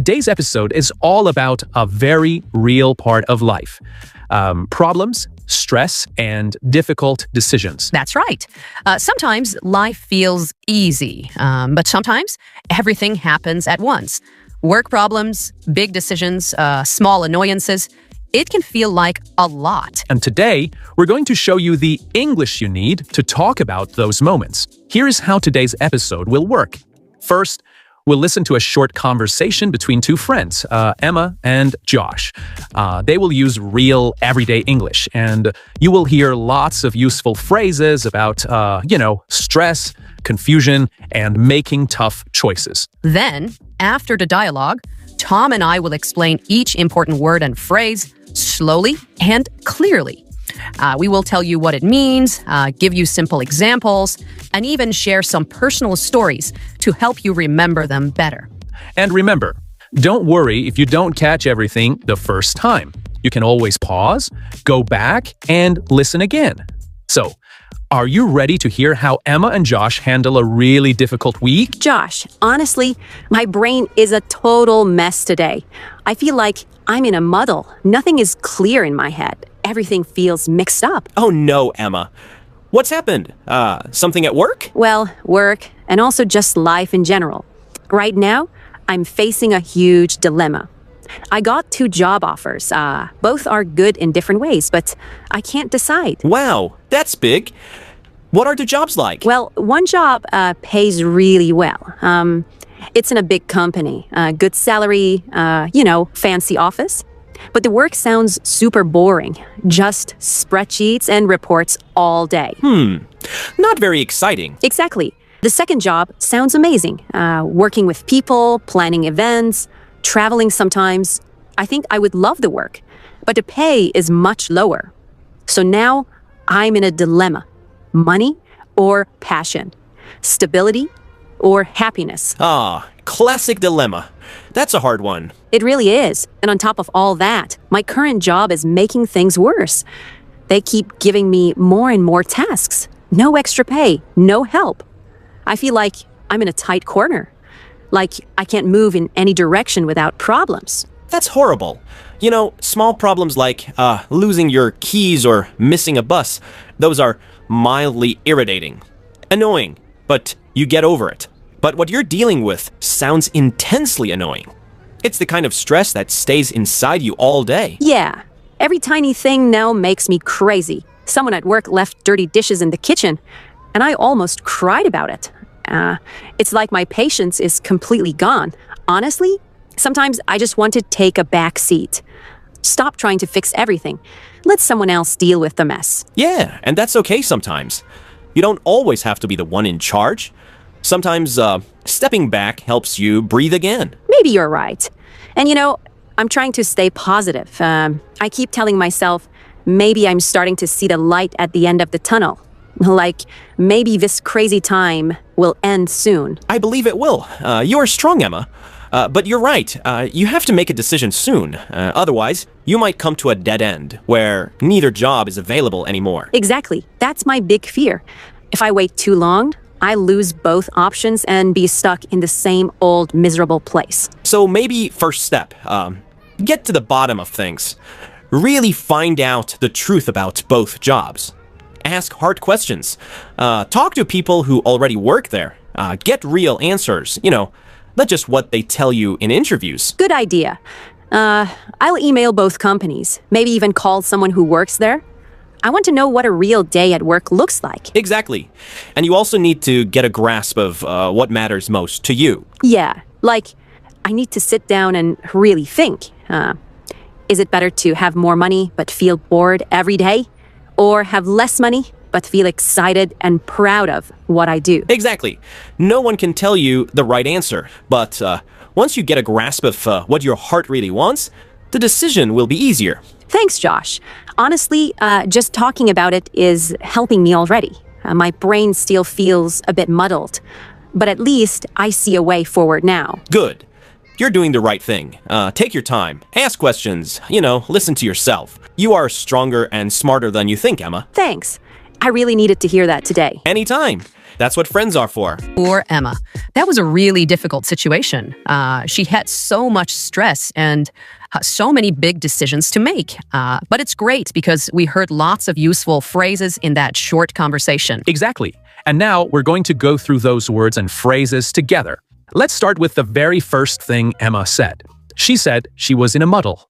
today's episode is all about a very real part of life. Problems, stress, and difficult decisions. That's right. Sometimes life feels easy, but sometimes everything happens at once. Work problems, big decisions, small annoyances. It can feel like a lot. And today, we're going to show you the English you need to talk about those moments. Here is how today's episode will work. First, we'll listen to a short conversation between two friends, Emma and Josh. They will use real everyday English, and you will hear lots of useful phrases about, stress, confusion, and making tough choices. Then, after the dialogue, Tom and I will explain each important word and phrase slowly and clearly. We will tell you what it means, give you simple examples, and even share some personal stories to help you remember them better. And remember, don't worry if you don't catch everything the first time. You can always pause, go back, and listen again. So, are you ready to hear how Emma and Josh handle a really difficult week? Josh, honestly, my brain is a total mess today. I feel like I'm in a muddle. Nothing is clear in my head. Everything feels mixed up. Oh no, Emma. What's happened? Something at work? Well, work and also just life in general. Right now, I'm facing a huge dilemma. I got 2 job offers. Both are good in different ways, but I can't decide. Wow, that's big. What are the jobs like? Well, one job pays really well. It's in a big company, good salary, fancy office. But the work sounds super boring. Just spreadsheets and reports all day. Not very exciting. Exactly. The second job sounds amazing. Working with people, planning events, traveling sometimes. I think I would love the work. But the pay is much lower. So now I'm in a dilemma. Money or passion? Stability or happiness? Classic dilemma. That's a hard one. It really is. And on top of all that, my current job is making things worse. They keep giving me more and more tasks. No extra pay, no help. I feel like I'm in a tight corner. Like I can't move in any direction without problems. That's horrible. You know, small problems like losing your keys or missing a bus, those are mildly irritating. Annoying, but you get over it. But what you're dealing with sounds intensely annoying. It's the kind of stress that stays inside you all day. Yeah, every tiny thing now makes me crazy. Someone at work left dirty dishes in the kitchen, and I almost cried about it. It's like my patience is completely gone. Honestly, sometimes I just want to take a back seat. Stop trying to fix everything. Let someone else deal with the mess. Yeah, and that's okay sometimes. You don't always have to be the one in charge. Sometimes stepping back helps you breathe again. Maybe you're right. And I'm trying to stay positive. I keep telling myself, maybe I'm starting to see the light at the end of the tunnel. Like, maybe this crazy time will end soon. I believe it will. You are strong, Emma. But you're right. You have to make a decision soon. Otherwise, you might come to a dead end where neither job is available anymore. Exactly. That's my big fear. If I wait too long, I lose both options and be stuck in the same old miserable place. So maybe first step, get to the bottom of things. Really find out the truth about both jobs. Ask hard questions. Talk to people who already work there. Get real answers, not just what they tell you in interviews. Good idea. I'll email both companies, maybe even call someone who works there. I want to know what a real day at work looks like. Exactly. And you also need to get a grasp of what matters most to you. Yeah, like I need to sit down and really think. Is it better to have more money but feel bored every day? Or have less money but feel excited and proud of what I do? Exactly. No one can tell you the right answer. But once you get a grasp of what your heart really wants, the decision will be easier. Thanks, Josh. Honestly, just talking about it is helping me already. My brain still feels a bit muddled, but at least I see a way forward now. Good. You're doing the right thing. Take your time. Ask questions. Listen to yourself. You are stronger and smarter than you think, Emma. Thanks. I really needed to hear that today. Anytime. That's what friends are for. Poor Emma. That was a really difficult situation. She had so much stress and so many big decisions to make. But it's great because we heard lots of useful phrases in that short conversation. Exactly. And now we're going to go through those words and phrases together. Let's start with the very first thing Emma said. She said she was in a muddle.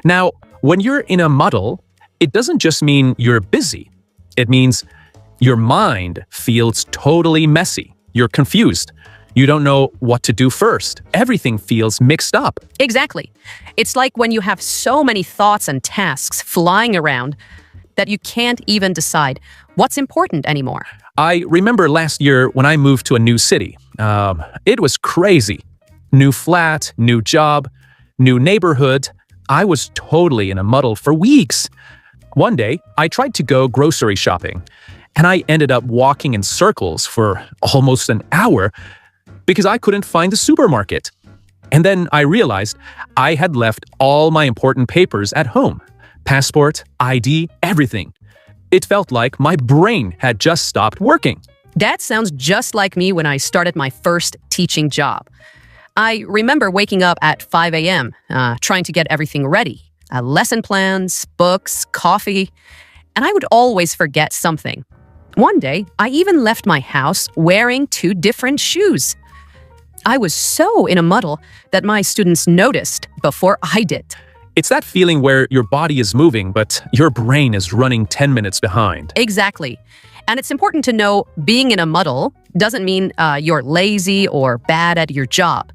Now, when you're in a muddle, it doesn't just mean you're busy. It means your mind feels totally messy. You're confused. You don't know what to do first. Everything feels mixed up. Exactly. It's like when you have so many thoughts and tasks flying around that you can't even decide what's important anymore. I remember last year when I moved to a new city. It was crazy. New flat, new job, new neighborhood. I was totally in a muddle for weeks. One day, I tried to go grocery shopping, and I ended up walking in circles for almost an hour because I couldn't find the supermarket. And then I realized I had left all my important papers at home. Passport, ID, everything. It felt like my brain had just stopped working. That sounds just like me when I started my first teaching job. I remember waking up at 5 a.m., trying to get everything ready. Lesson plans, books, coffee, and I would always forget something. One day, I even left my house wearing 2 different shoes. I was so in a muddle that my students noticed before I did. It's that feeling where your body is moving, but your brain is running 10 minutes behind. Exactly. And it's important to know being in a muddle doesn't mean you're lazy or bad at your job.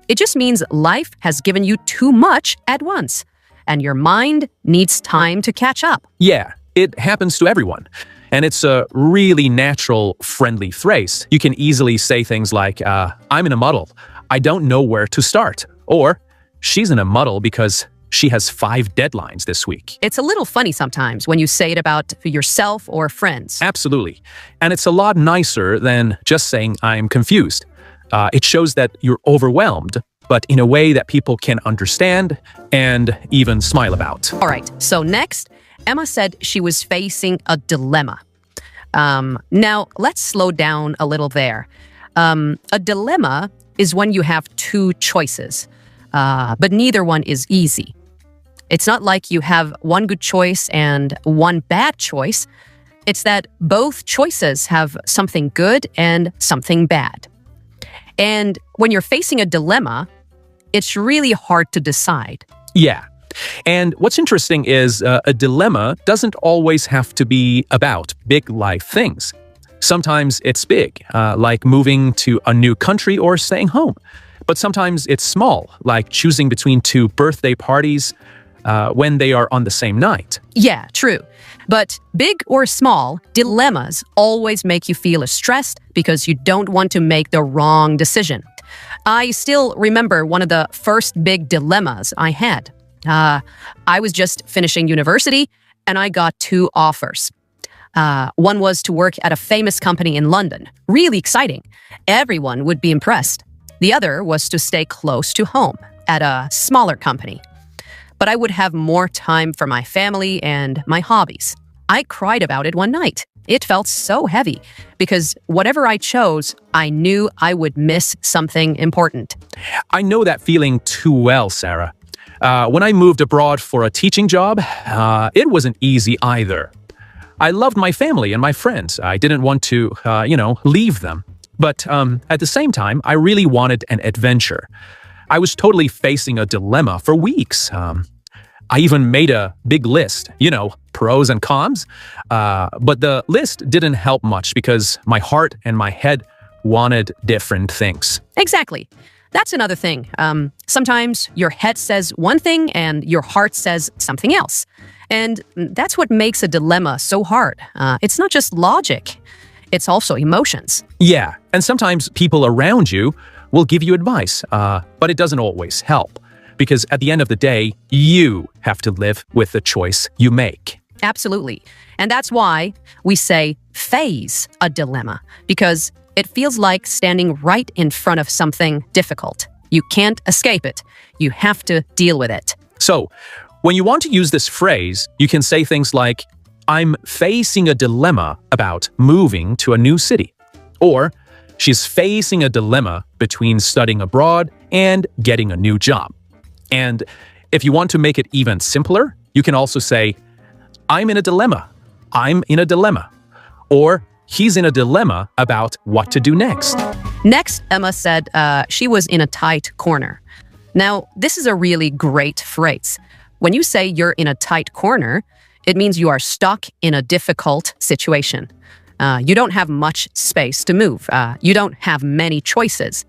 It just means life has given you too much at once, and your mind needs time to catch up. Yeah, it happens to everyone. And it's a really natural, friendly phrase. You can easily say things like, I'm in a muddle. I don't know where to start. Or, she's in a muddle because she has 5 deadlines this week. It's a little funny sometimes when you say it about yourself or friends. Absolutely. And it's a lot nicer than just saying, I'm confused. It shows that you're overwhelmed, but in a way that people can understand and even smile about. All right, so next, Emma said she was facing a dilemma. Now, let's slow down a little there. A dilemma is when you have 2 choices, but neither one is easy. It's not like you have one good choice and one bad choice. It's that both choices have something good and something bad. And when you're facing a dilemma, it's really hard to decide. Yeah. And what's interesting is a dilemma doesn't always have to be about big life things. Sometimes it's big, like moving to a new country or staying home. But sometimes it's small, like choosing between 2 birthday parties when they are on the same night. Yeah, true. But big or small, dilemmas always make you feel stressed because you don't want to make the wrong decision. I still remember one of the first big dilemmas I had. I was just finishing university, and I got 2 offers. One was to work at a famous company in London. Really exciting. Everyone would be impressed. The other was to stay close to home at a smaller company. But I would have more time for my family and my hobbies. I cried about it one night. It felt so heavy because whatever I chose, I knew I would miss something important. I know that feeling too well, Sarah. When I moved abroad for a teaching job, it wasn't easy either. I loved my family and my friends. I didn't want to, leave them. But at the same time, I really wanted an adventure. I was totally facing a dilemma for weeks. I even made a big list, pros and cons. But the list didn't help much because my heart and my head wanted different things. Exactly. That's another thing. Sometimes your head says one thing and your heart says something else. And that's what makes a dilemma so hard. It's not just logic. It's also emotions. Yeah, and sometimes people around you will give you advice, but it doesn't always help. Because at the end of the day, you have to live with the choice you make. Absolutely. And that's why we say face a dilemma, because it feels like standing right in front of something difficult. You can't escape it. You have to deal with it. So, when you want to use this phrase, you can say things like, I'm facing a dilemma about moving to a new city. Or, she's facing a dilemma between studying abroad and getting a new job. And if you want to make it even simpler, you can also say, I'm in a dilemma. I'm in a dilemma. Or, he's in a dilemma about what to do next. Next, Emma said she was in a tight corner. Now, this is a really great phrase. When you say you're in a tight corner, it means you are stuck in a difficult situation. You don't have much space to move. You don't have many choices.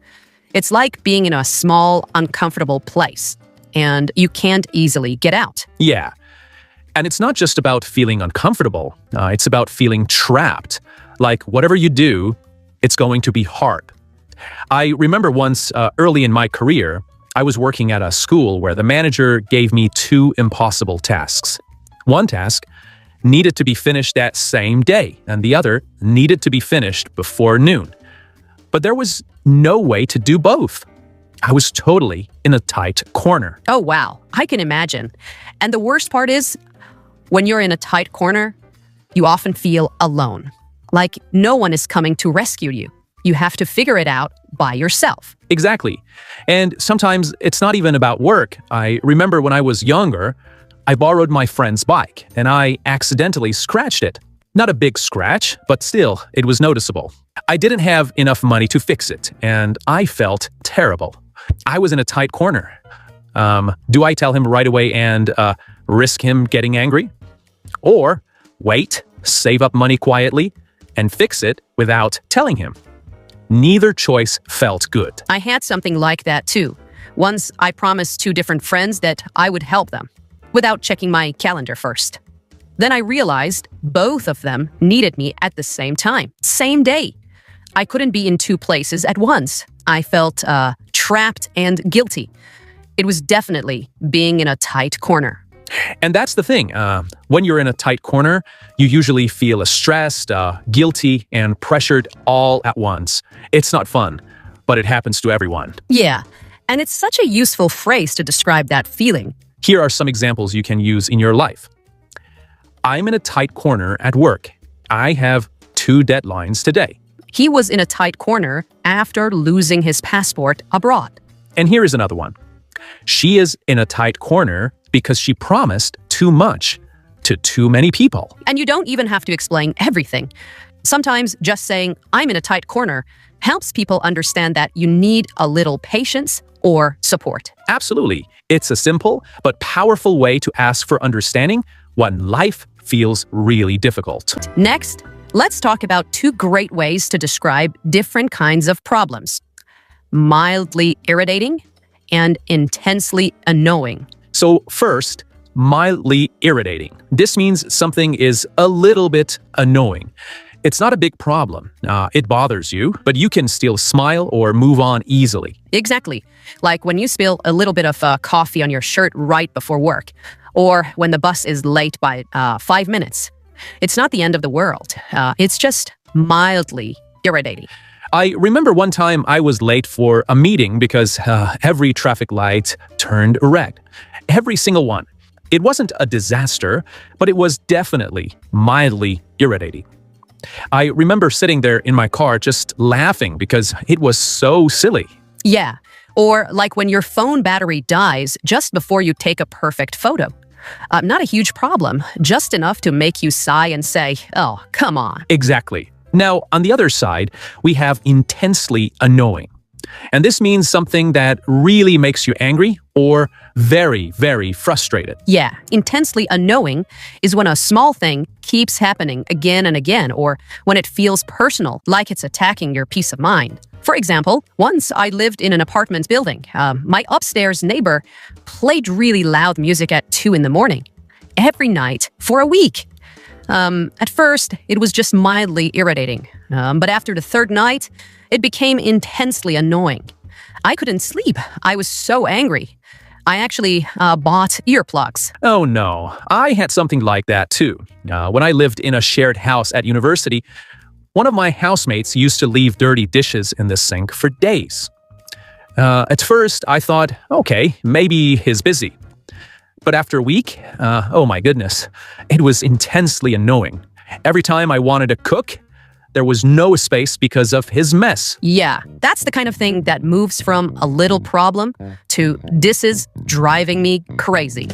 It's like being in a small, uncomfortable place, and you can't easily get out. Yeah. And it's not just about feeling uncomfortable. It's about feeling trapped. Like whatever you do, it's going to be hard. I remember once early in my career, I was working at a school where the manager gave me two impossible tasks. One task needed to be finished that same day, and the other needed to be finished before noon. But there was no way to do both. I was totally in a tight corner. Oh, wow. I can imagine. And the worst part is, when you're in a tight corner, you often feel alone. Like no one is coming to rescue you. You have to figure it out by yourself. Exactly. And sometimes it's not even about work. I remember when I was younger, I borrowed my friend's bike and I accidentally scratched it. Not a big scratch, but still, it was noticeable. I didn't have enough money to fix it, and I felt terrible. I was in a tight corner. Do I tell him right away and risk him getting angry? Or wait, save up money quietly, and fix it without telling him? Neither choice felt good. I had something like that too. Once I promised two different friends that I would help them, without checking my calendar first. Then I realized both of them needed me at the same time, same day. I couldn't be in two places at once. I felt trapped and guilty. It was definitely being in a tight corner. And that's the thing. When you're in a tight corner, you usually feel stressed, guilty, and pressured all at once. It's not fun, but it happens to everyone. Yeah, and it's such a useful phrase to describe that feeling. Here are some examples you can use in your life. I'm in a tight corner at work. I have 2 deadlines today. He was in a tight corner after losing his passport abroad. And here is another one. She is in a tight corner because she promised too much to too many people. And you don't even have to explain everything. Sometimes just saying, I'm in a tight corner, helps people understand that you need a little patience or support. Absolutely. It's a simple but powerful way to ask for understanding when life feels really difficult. Next, let's talk about 2 great ways to describe different kinds of problems. Mildly irritating and intensely annoying. So first, mildly irritating. This means something is a little bit annoying. It's not a big problem. It bothers you, but you can still smile or move on easily. Exactly. Like when you spill a little bit of coffee on your shirt right before work, or when the bus is late by 5 minutes. It's not the end of the world. It's just mildly irritating. I remember one time I was late for a meeting because every traffic light turned red. Every single one. It wasn't a disaster, but it was definitely mildly irritating. I remember sitting there in my car just laughing because it was so silly. Yeah. Or like when your phone battery dies just before you take a perfect photo. Not a huge problem, just enough to make you sigh and say, oh, come on. Exactly. Now, on the other side, we have intensely annoying. And this means something that really makes you angry or very, very frustrated. Yeah, intensely annoying is when a small thing keeps happening again and again, or when it feels personal, like it's attacking your peace of mind. For example, once I lived in an apartment building. My upstairs neighbor played really loud music at 2 in the morning, every night for a week. At first, it was just mildly irritating, but after the 3rd night, it became intensely annoying. I couldn't sleep. I was so angry. I actually bought earplugs. Oh no, I had something like that too. When I lived in a shared house at university, one of my housemates used to leave dirty dishes in the sink for days. At first, I thought, okay, maybe he's busy. But after a week, oh my goodness, it was intensely annoying. Every time I wanted to cook, there was no space because of his mess. Yeah, that's the kind of thing that moves from a little problem to this is driving me crazy.